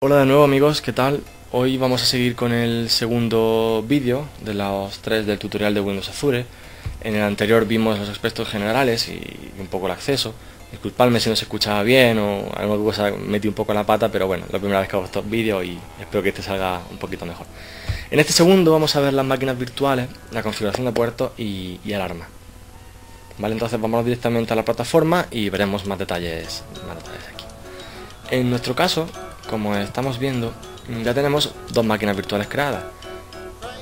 Hola de nuevo amigos, ¿qué tal? Hoy vamos a seguir con el segundo vídeo de los tres del tutorial de Windows Azure. En el anterior vimos los aspectos generales y un poco el acceso. Disculpadme si no se escuchaba bien o alguna cosa metí un poco en la pata, pero bueno, es la primera vez que hago estos vídeos y espero que este salga un poquito mejor. En este segundo vamos a ver las máquinas virtuales, la configuración de puertos y alarmas. Vale, entonces vamos directamente a la plataforma y veremos más detalles aquí. En nuestro caso, como estamos viendo, ya tenemos dos máquinas virtuales creadas.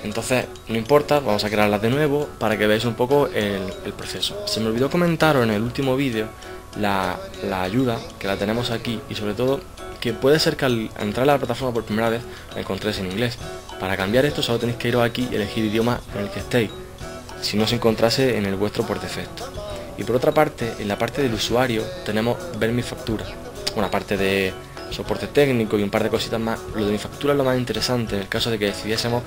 Entonces, no importa, vamos a crearlas de nuevo para que veáis un poco el proceso. Se me olvidó comentaros en el último vídeo la ayuda que la tenemos aquí y sobre todo que puede ser que al entrar a la plataforma por primera vez la encontréis en inglés. Para cambiar esto solo tenéis que iros aquí y elegir idioma en el que estéis, si no se encontrase en el vuestro por defecto. Y por otra parte, en la parte del usuario tenemos ver mi factura, una parte de soporte técnico y un par de cositas más. Lo de mi factura es lo más interesante en el caso de que decidiésemos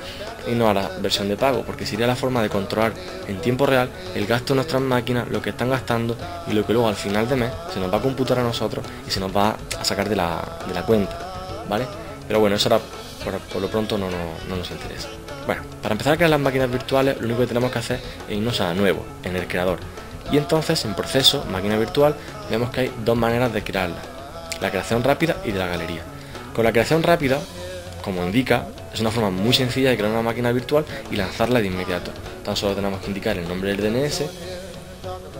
irnos a la versión de pago, porque sería la forma de controlar en tiempo real el gasto de nuestras máquinas, lo que están gastando y lo que luego al final de mes se nos va a computar a nosotros y se nos va a sacar de la cuenta, ¿vale? Pero bueno, eso ahora por lo pronto no nos interesa. Bueno, para empezar a crear las máquinas virtuales lo único que tenemos que hacer es irnos a nuevo, en el creador. Y entonces en proceso, máquina virtual, vemos que hay dos maneras de crearla: la creación rápida y de la galería. Con la creación rápida, como indica, es una forma muy sencilla de crear una máquina virtual y lanzarla de inmediato. Tan solo tenemos que indicar el nombre del DNS,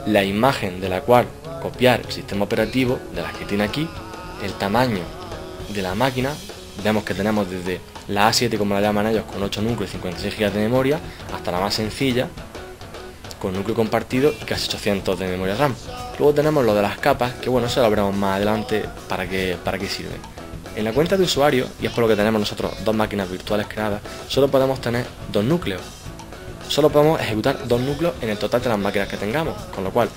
la imagen de la cual copiar el sistema operativo, de las que tiene aquí, el tamaño de la máquina. Vemos que tenemos desde la A7, como la llaman ellos, con 8 núcleos y 56 GB de memoria, hasta la más sencilla, con núcleo compartido y casi 800 de memoria RAM. Luego tenemos lo de las capas, que bueno, eso lo veremos más adelante para qué sirven. En la cuenta de usuario, y es por lo que tenemos nosotros dos máquinas virtuales creadas, solo podemos tener dos núcleos. Solo podemos ejecutar dos núcleos en el total de las máquinas que tengamos, con lo cual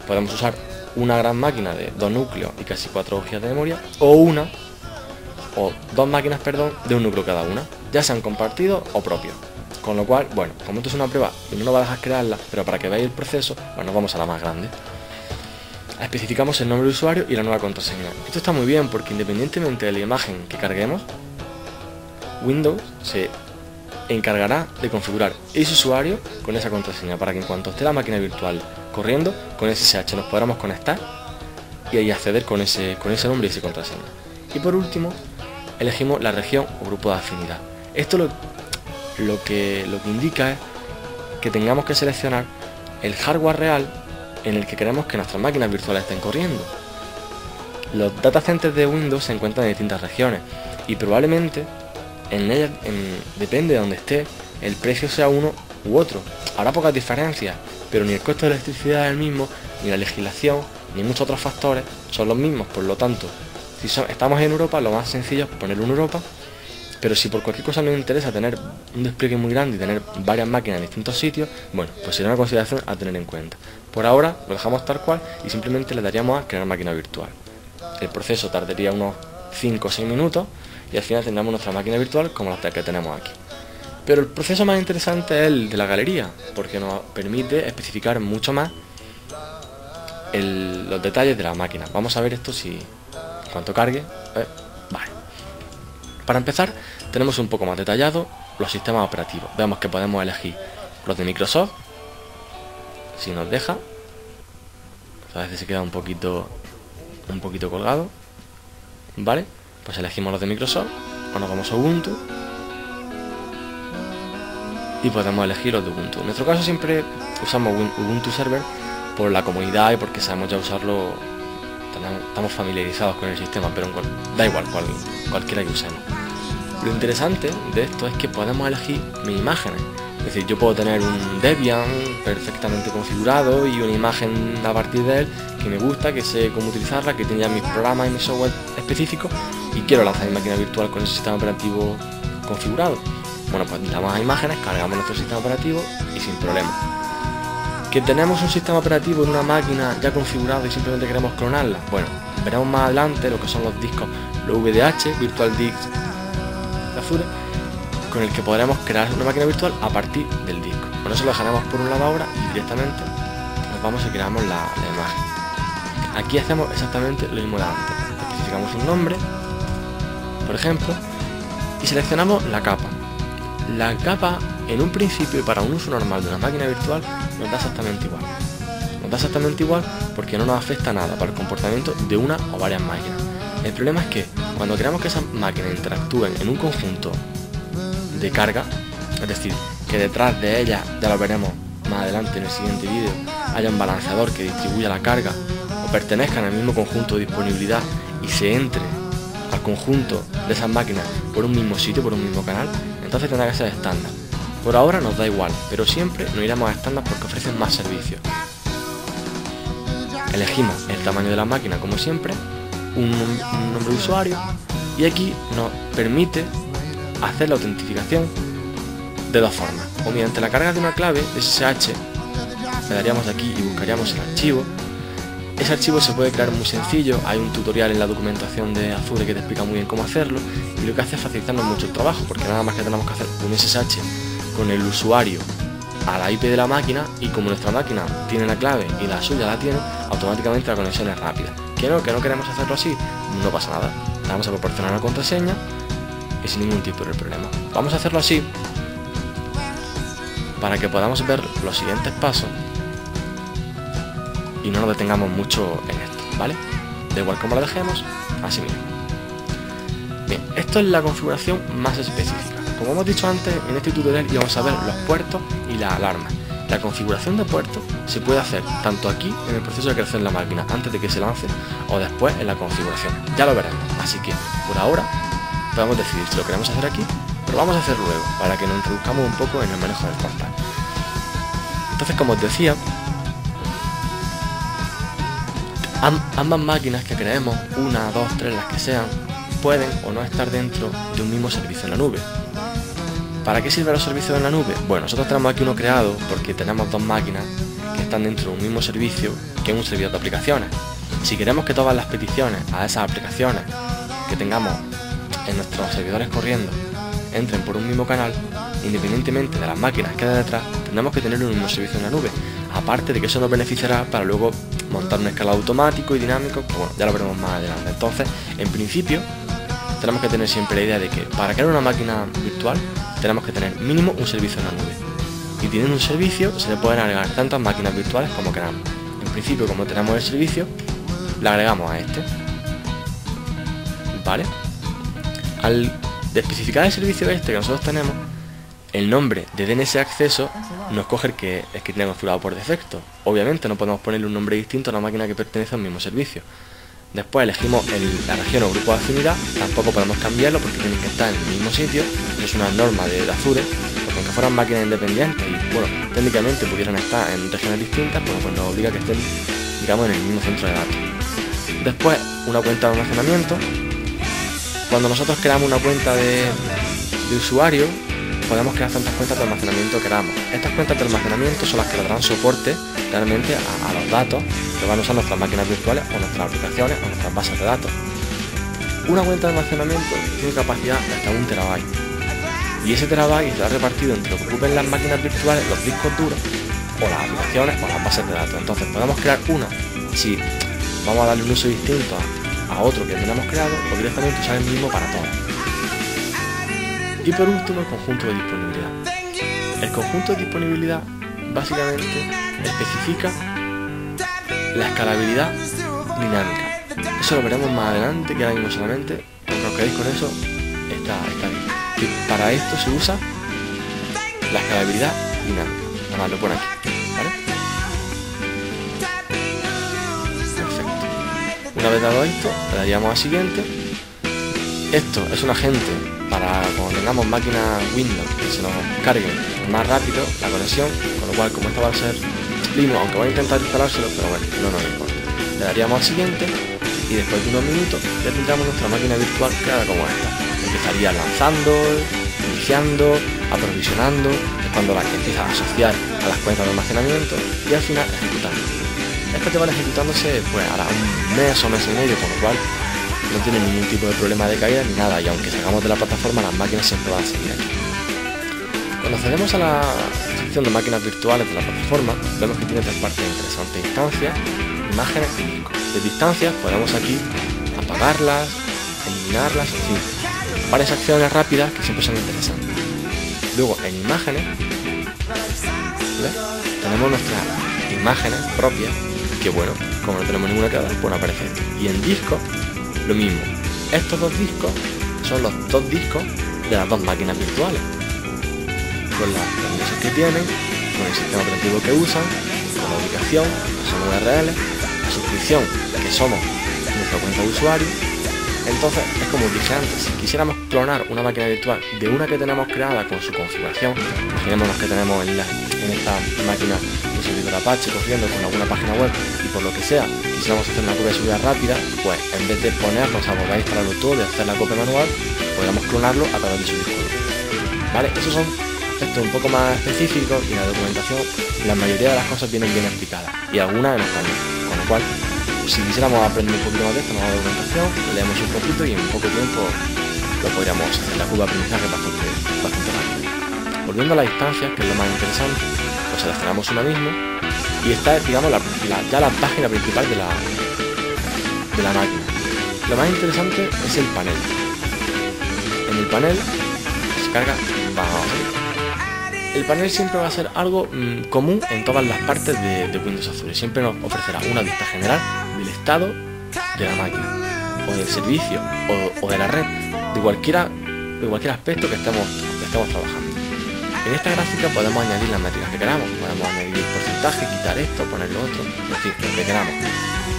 podemos usar una gran máquina de dos núcleos y casi 4 GB de memoria, o dos máquinas, perdón, de un núcleo cada una, ya sean compartidos o propios. Con lo cual, bueno, como esto es una prueba y no nos va a dejar crearla, pero para que veáis el proceso, bueno, vamos a la más grande. Especificamos el nombre de usuario y la nueva contraseña. Esto está muy bien porque independientemente de la imagen que carguemos, Windows se encargará de configurar ese usuario con esa contraseña para que en cuanto esté la máquina virtual corriendo, con SSH nos podamos conectar y ahí acceder con ese nombre y esa contraseña. Y por último, elegimos la región o grupo de afinidad. Esto lo que indica es que tengamos que seleccionar el hardware real en el que queremos que nuestras máquinas virtuales estén corriendo. Los data centers de Windows se encuentran en distintas regiones y probablemente en ellas, depende de donde esté, el precio sea uno u otro. Habrá pocas diferencias, pero ni el costo de electricidad es el mismo, ni la legislación, ni muchos otros factores son los mismos. Por lo tanto, si estamos en Europa, lo más sencillo es ponerlo en Europa. Pero si por cualquier cosa nos interesa tener un despliegue muy grande y tener varias máquinas en distintos sitios, bueno, pues sería una consideración a tener en cuenta. Por ahora lo dejamos tal cual y simplemente le daríamos a crear máquina virtual. El proceso tardaría unos 5 o 6 minutos y al final tendremos nuestra máquina virtual como la que tenemos aquí. Pero el proceso más interesante es el de la galería, porque nos permite especificar mucho más los detalles de la máquina. Vamos a ver esto en cuanto cargue. Vale. Para empezar, tenemos un poco más detallado los sistemas operativos. Vemos que podemos elegir los de Microsoft, si nos deja. A veces se queda un poquito colgado. Vale, pues elegimos los de Microsoft o nos vamos a Ubuntu y podemos elegir los de Ubuntu. En nuestro caso siempre usamos Ubuntu Server por la comodidad y porque sabemos ya usarlo, estamos familiarizados con el sistema, pero da igual cualquiera que usemos. Lo interesante de esto es que podemos elegir mis imágenes. Es decir, yo puedo tener un Debian perfectamente configurado y una imagen a partir de él que me gusta, que sé cómo utilizarla, que tiene ya mis programas y mi software específicos y quiero lanzar mi máquina virtual con ese sistema operativo configurado. Bueno, pues damos a imágenes, cargamos nuestro sistema operativo y sin problema. ¿Que tenemos un sistema operativo en una máquina ya configurado y simplemente queremos clonarla? Bueno, veremos más adelante lo que son los discos, los VDH, Virtual Disk de Azure, con el que podremos crear una máquina virtual a partir del disco. Bueno, eso lo dejaremos por un lado ahora y directamente nos vamos y creamos la imagen. Aquí hacemos exactamente lo mismo de antes. Especificamos un nombre, por ejemplo, y seleccionamos la capa. La capa, en un principio y para un uso normal de una máquina virtual, nos da exactamente igual. Nos da exactamente igual porque no nos afecta nada para el comportamiento de una o varias máquinas. El problema es que cuando queremos que esas máquinas interactúen en un conjunto de carga, es decir, que detrás de ellas, ya lo veremos más adelante en el siguiente vídeo, haya un balanceador que distribuya la carga o pertenezcan al mismo conjunto de disponibilidad y se entre al conjunto de esas máquinas por un mismo sitio, por un mismo canal, entonces tendrá que ser estándar. Por ahora nos da igual, pero siempre nos iremos a estándar porque ofrecen más servicios. Elegimos el tamaño de la máquina como siempre, un nombre de usuario, y aquí nos permite hacer la autentificación de dos formas: o mediante la carga de una clave SSH, le daríamos aquí y buscaríamos el archivo. Ese archivo se puede crear muy sencillo, hay un tutorial en la documentación de Azure que te explica muy bien cómo hacerlo, y lo que hace es facilitarnos mucho el trabajo, porque nada más que tenemos que hacer un SSH con el usuario a la IP de la máquina, y como nuestra máquina tiene la clave y la suya la tiene, automáticamente la conexión es rápida. Que no queremos hacerlo así, no pasa nada, le vamos a proporcionar una contraseña y sin ningún tipo de problema. Vamos a hacerlo así para que podamos ver los siguientes pasos y no nos detengamos mucho en esto, ¿vale? Da igual como lo dejemos, así mismo. Bien, esto es la configuración más específica. Como hemos dicho antes, en este tutorial íbamos a ver los puertos y las alarmas. La configuración de puertos se puede hacer tanto aquí en el proceso de creación de la máquina antes de que se lance, o después en la configuración. Ya lo veremos, así que por ahora podemos decidir si lo queremos hacer aquí, pero vamos a hacerlo luego para que nos introduzcamos un poco en el manejo del portal. Entonces, como os decía, ambas máquinas que creemos, una, dos, tres, las que sean, pueden o no estar dentro de un mismo servicio en la nube. ¿Para qué sirven los servicios en la nube? Bueno, nosotros tenemos aquí uno creado porque tenemos dos máquinas que están dentro de un mismo servicio, que es un servidor de aplicaciones. Si queremos que todas las peticiones a esas aplicaciones que tengamos en nuestros servidores corriendo entren por un mismo canal, independientemente de las máquinas que hay detrás, tendremos que tener un mismo servicio en la nube. Aparte de que eso nos beneficiará para luego montar un escalado automático y dinámico, que bueno, ya lo veremos más adelante. Entonces, en principio, tenemos que tener siempre la idea de que para crear una máquina virtual tenemos que tener mínimo un servicio en la nube. Y teniendo un servicio se le pueden agregar tantas máquinas virtuales como queramos. En principio, como tenemos el servicio, le agregamos a este. ¿Vale? Al especificar el servicio este que nosotros tenemos, el nombre de DNS acceso nos coge el que tiene configurado por defecto. Obviamente no podemos ponerle un nombre distinto a una máquina que pertenece al mismo servicio. Después elegimos la región o grupo de afinidad, tampoco podemos cambiarlo porque tienen que estar en el mismo sitio, es una norma de Azure, porque aunque fueran máquinas independientes y bueno, técnicamente pudieran estar en regiones distintas, pues nos obliga a que estén, digamos, en el mismo centro de datos. Después, una cuenta de almacenamiento. Cuando nosotros creamos una cuenta de usuario, podemos crear tantas cuentas de almacenamiento que queramos. Estas cuentas de almacenamiento son las que le darán soporte realmente a los datos que van a usar nuestras máquinas virtuales o nuestras aplicaciones o nuestras bases de datos. Una cuenta de almacenamiento tiene capacidad de hasta 1 terabyte y ese terabyte será repartido entre lo que ocupen las máquinas virtuales, los discos duros o las aplicaciones o las bases de datos. Entonces podemos crear una si vamos a darle un uso distinto a otro que tenemos creado, o directamente usar el mismo para todos. Y por último, el conjunto de disponibilidad. El conjunto de disponibilidad básicamente especifica la escalabilidad dinámica. Eso lo veremos más adelante, que ahora mismo solamente, porque os quedéis con eso, está bien. Que para esto se usa la escalabilidad dinámica. Nada más lo pone aquí, ¿vale? Perfecto. Una vez dado esto, le daríamos a siguiente. Esto es un agente para cuando tengamos máquinas Windows que se nos cargue más rápido la conexión, con lo cual, como esto va a ser Linux, aunque voy a intentar instalárselo, pero bueno, no nos importa. Le daríamos al siguiente y después de unos minutos ya tendríamos nuestra máquina virtual creada como esta. Empezaría lanzando, iniciando, aprovisionando, es cuando la que empieza a asociar a las cuentas de almacenamiento y al final ejecutando. Estas te van ejecutándose pues hará un mes o mes y medio, con lo cual no tiene ningún tipo de problema de caída ni nada, y aunque salgamos de la plataforma, las máquinas siempre van a seguir aquí. Cuando accedemos a la sección de máquinas virtuales de la plataforma, vemos que tiene tres partes interesantes: instancias, imágenes y discos. De distancias podemos aquí apagarlas, eliminarlas, en fin. varias acciones rápidas que siempre son interesantes. Luego en imágenes, ¿ves? Tenemos nuestras imágenes propias, que bueno, como no tenemos ninguna que dar, pues no aparece esto. Y en discos, lo mismo. Estos dos discos son los dos discos de las dos máquinas virtuales, con las permisos que tienen, con el sistema operativo que usan, con la ubicación, que son URL, la suscripción, que somos nuestra cuenta de usuario. Entonces, es como dije antes, si quisiéramos clonar una máquina virtual de una que tenemos creada con su configuración, imaginémonos que tenemos en esta máquina un servidor Apache corriendo con alguna página web y por lo que sea, quisiéramos hacer una copia de seguridad rápida, pues en vez de ponernos a volver a instalarlo todo y hacer la copia manual, podríamos clonarlo a través de su disco duro. ¿Vale? Esos son aspectos un poco más específicos y en la documentación la mayoría de las cosas vienen bien explicadas y algunas en español, con lo cual si quisiéramos aprender un poquito más de esto, más de documentación, leemos un poquito y en poco tiempo lo podríamos hacer. La curva de aprendizaje es bastante rápida. Volviendo a las instancias, que es lo más interesante, pues seleccionamos una mismo y esta es, digamos, ya la página principal de la máquina. Lo más interesante es el panel. En el panel se carga, vamos a ver. El panel siempre va a ser algo común en todas las partes de Windows Azure. Siempre nos ofrecerá una vista general del estado de la máquina, o del servicio, o de la red, de cualquier aspecto que estemos trabajando. En esta gráfica podemos añadir las métricas que queramos, podemos añadir el porcentaje, quitar esto, poner lo otro, es decir, lo que queramos.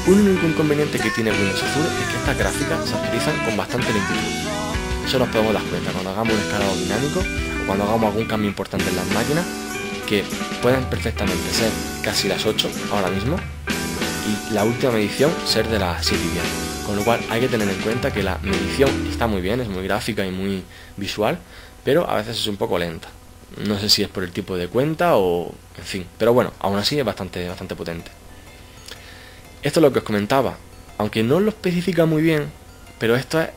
Un único inconveniente que tiene Windows Azure es que estas gráficas se actualizan con bastante lentitud. Eso nos podemos dar cuenta cuando hagamos un escalado dinámico o cuando hagamos algún cambio importante en las máquinas, que pueden perfectamente ser casi las 8 ahora mismo y la última medición ser de las 7 y 10. Con lo cual hay que tener en cuenta que la medición está muy bien, es muy gráfica y muy visual, pero a veces es un poco lenta. No sé si es por el tipo de cuenta o en fin, pero bueno, aún así es bastante potente. Esto es lo que os comentaba, aunque no lo especifica muy bien, pero esto es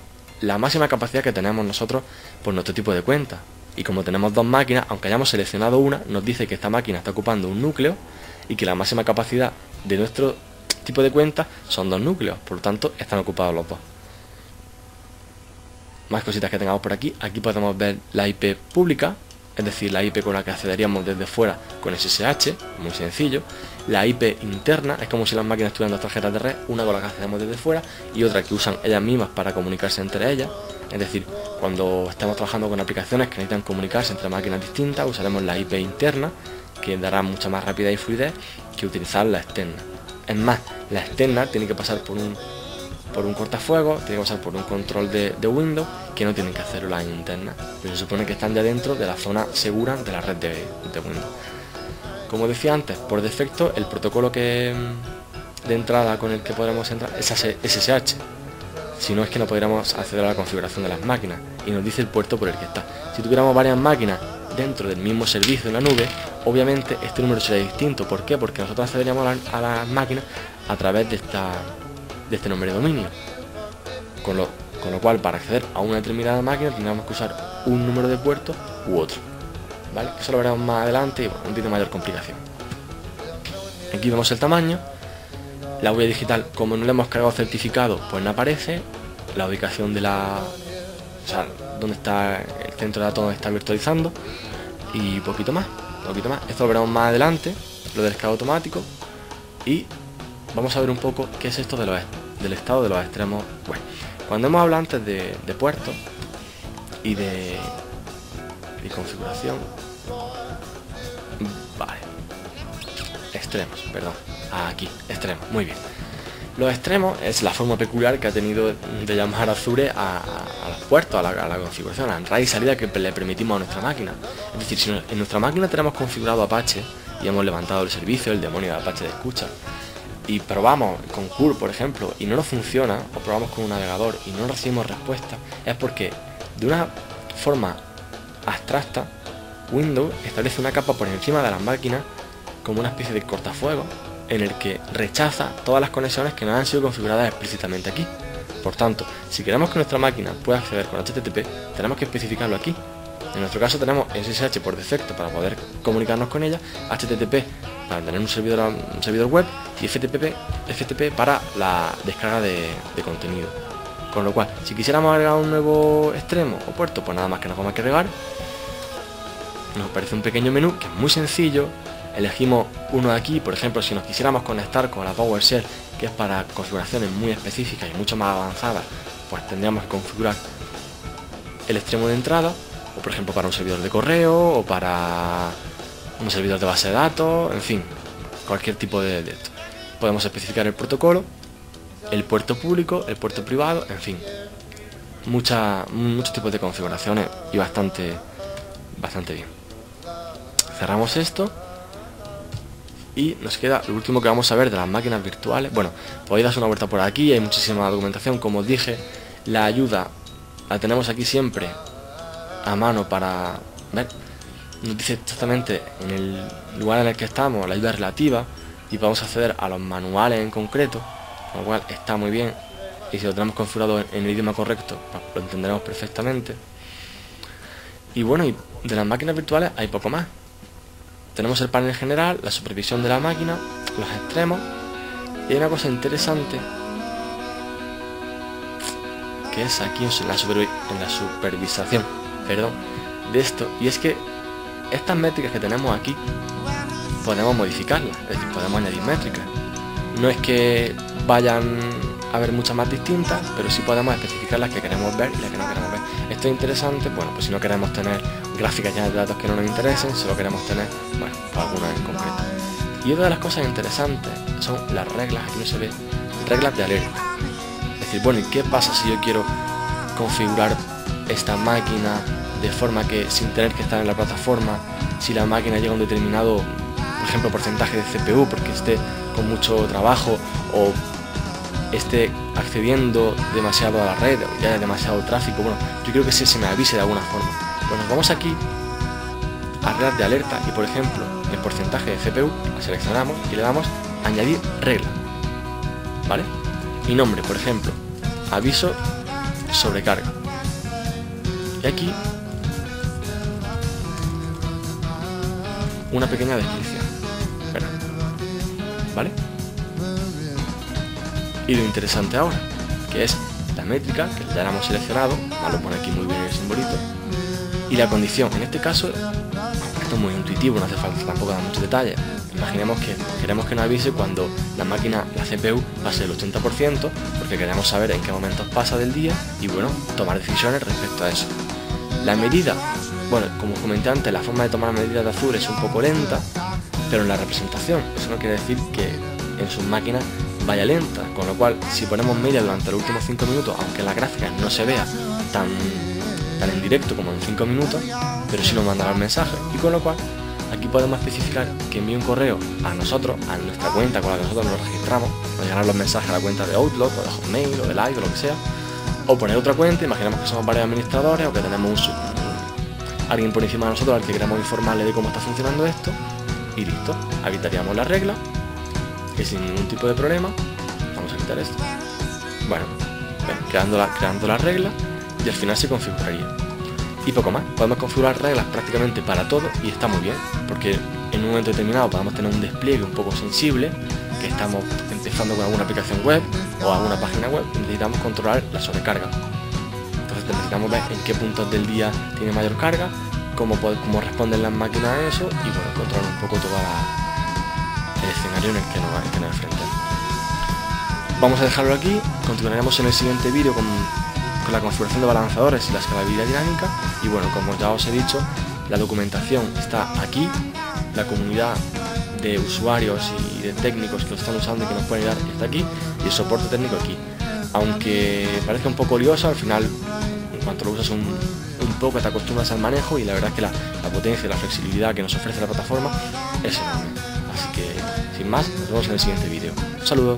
la máxima capacidad que tenemos nosotros por nuestro tipo de cuenta. Y como tenemos dos máquinas, aunque hayamos seleccionado una, nos dice que esta máquina está ocupando un núcleo y que la máxima capacidad de nuestro tipo de cuenta son 2 núcleos, por lo tanto están ocupados los dos. Más cositas que tengamos por aquí. Aquí podemos ver la IP pública, es decir, la IP con la que accederíamos desde fuera con SSH, muy sencillo. La IP interna es como si las máquinas tuvieran dos tarjetas de red, una con la que accedemos desde fuera y otra que usan ellas mismas para comunicarse entre ellas. Es decir, cuando estamos trabajando con aplicaciones que necesitan comunicarse entre máquinas distintas, usaremos la IP interna, que dará mucha más rapidez y fluidez que utilizar la externa. Es más, la externa tiene que pasar por un cortafuegos, tiene que pasar por un control de Windows, que no tienen que hacerlo las internas, pero se supone que están ya dentro de la zona segura de la red de Windows. Como decía antes, por defecto el protocolo de entrada con el que podremos entrar es SSH, si no es que no podríamos acceder a la configuración de las máquinas y nos dice el puerto por el que está. Si tuviéramos varias máquinas dentro del mismo servicio en la nube, obviamente este número sería distinto. ¿Por qué? Porque nosotros accederíamos a las máquinas a través de este nombre de dominio, con lo cual para acceder a una determinada máquina tendríamos que usar un número de puerto u otro, ¿vale? Eso lo veremos más adelante y bueno, no tiene mayor complicación. Aquí vemos el tamaño. La huella digital, como no le hemos cargado certificado, pues no aparece. La ubicación de donde está el centro de datos donde está virtualizando y poquito más. Esto lo veremos más adelante, lo del escalado automático, y vamos a ver un poco qué es esto del estado de los extremos. Bueno, cuando hemos hablado antes de puertos y de configuración, vale, extremos, perdón, aquí, extremos, muy bien. Los extremos es la forma peculiar que ha tenido de llamar Azure a los puertos, a la configuración, a la entrada y salida que le permitimos a nuestra máquina. Es decir, si en nuestra máquina tenemos configurado Apache y hemos levantado el servicio, el demonio de Apache de escucha, y probamos con curl, por ejemplo, y no nos funciona, o probamos con un navegador y no recibimos respuesta, es porque de una forma abstracta Windows establece una capa por encima de las máquinas como una especie de cortafuegos en el que rechaza todas las conexiones que no han sido configuradas explícitamente aquí. Por tanto, si queremos que nuestra máquina pueda acceder con HTTP, tenemos que especificarlo aquí. En nuestro caso tenemos SSH por defecto para poder comunicarnos con ella, HTTP para tener un servidor web y FTP para la descarga de contenido. Con lo cual, si quisiéramos agregar un nuevo extremo o puerto, pues nada más que nos vamos a cargar. Nos aparece un pequeño menú que es muy sencillo. Elegimos uno de aquí, por ejemplo, si nos quisiéramos conectar con la PowerShell, que es para configuraciones muy específicas y mucho más avanzadas, pues tendríamos que configurar el extremo de entrada, o por ejemplo para un servidor de correo, o para un servidor de base de datos, en fin, cualquier tipo de esto. Podemos especificar el protocolo, el puerto público, el puerto privado, en fin, muchos tipos de configuraciones y bastante bien. Cerramos esto y nos queda lo último que vamos a ver de las máquinas virtuales. Bueno, podéis darse una vuelta por aquí, hay muchísima documentación, como os dije. La ayuda la tenemos aquí siempre a mano para ver. Nos dice exactamente en el lugar en el que estamos, la ayuda relativa, y podemos acceder a los manuales en concreto, con lo cual está muy bien, y si lo tenemos configurado en el idioma correcto, pues lo entenderemos perfectamente. Y bueno, y de las máquinas virtuales hay poco más. Tenemos el panel general, la supervisión de la máquina, los extremos, y hay una cosa interesante que es aquí en la supervisación, de esto, y es que estas métricas que tenemos aquí podemos modificarlas, es decir, podemos añadir métricas. No es que vayan a haber muchas más distintas, pero sí podemos especificar las que queremos ver y las que no queremos ver. Esto es interesante, bueno, pues si no queremos tener gráficas llenas de datos que no nos interesen, solo queremos tener, bueno, pues algunas en concreto. Y otra de las cosas interesantes son las reglas, aquí no se ve, reglas de alerta. Es decir, bueno, ¿y qué pasa si yo quiero configurar esta máquina de forma que, sin tener que estar en la plataforma, si la máquina llega a un determinado, por ejemplo, porcentaje de CPU porque esté con mucho trabajo o esté accediendo demasiado a la red o ya haya demasiado tráfico? Bueno, yo creo que se me avise de alguna forma. Pues nos vamos aquí a reglas de alerta y, por ejemplo, el porcentaje de CPU la seleccionamos y le damos añadir regla, ¿vale? Y nombre, por ejemplo, aviso sobrecarga. Y aquí una pequeña descripción, ¿vale? Y lo interesante ahora, que es la métrica, que ya la hemos seleccionado, lo pone aquí muy bien el simbolito, y la condición. En este caso, esto es muy intuitivo, no hace falta tampoco dar muchos detalles. Imaginemos que queremos que nos avise cuando la máquina, la CPU, pase el 80%, porque queremos saber en qué momentos pasa del día y, bueno, tomar decisiones respecto a eso. La medida, bueno, como comenté antes, la forma de tomar medidas de Azure es un poco lenta, pero en la representación, eso no quiere decir que en sus máquinas vaya lenta, con lo cual si ponemos media durante los últimos 5 minutos, aunque en la gráfica no se vea tan en directo como en 5 minutos, pero sí nos mandará el mensaje, y con lo cual aquí podemos especificar que envíe un correo a nosotros, a nuestra cuenta con la que nosotros nos registramos, nos llegarán los mensajes a la cuenta de Outlook o de Hotmail o de Live o lo que sea, o poner otra cuenta. Imaginamos que somos varios administradores o que tenemos alguien por encima de nosotros al que queremos informarle de cómo está funcionando esto, y listo, habilitaríamos la regla y sin ningún tipo de problema vamos a quitar esto. Bueno, creando la regla, y al final se configuraría. Y poco más, podemos configurar reglas prácticamente para todo y está muy bien, porque en un momento determinado podemos tener un despliegue un poco sensible, que estamos empezando con alguna aplicación web o alguna página web y necesitamos controlar la sobrecarga. Entonces necesitamos ver en qué puntos del día tiene mayor carga, cómo responden las máquinas a eso y, bueno, controlar un poco todo el escenario en el que nos enfrentamos. Vamos a dejarlo aquí, continuaremos en el siguiente vídeo con la configuración de balanceadores y la escalabilidad dinámica. Y bueno, como ya os he dicho, la documentación está aquí, la comunidad de usuarios y de técnicos que lo están usando y que nos pueden ayudar está aquí, y el soporte técnico aquí. Aunque parezca un poco lioso, al final, en cuanto lo usas un poco, te acostumbras al manejo, y la verdad es que la potencia y la flexibilidad que nos ofrece la plataforma es enorme. Así que, sin más, nos vemos en el siguiente vídeo. Un saludo.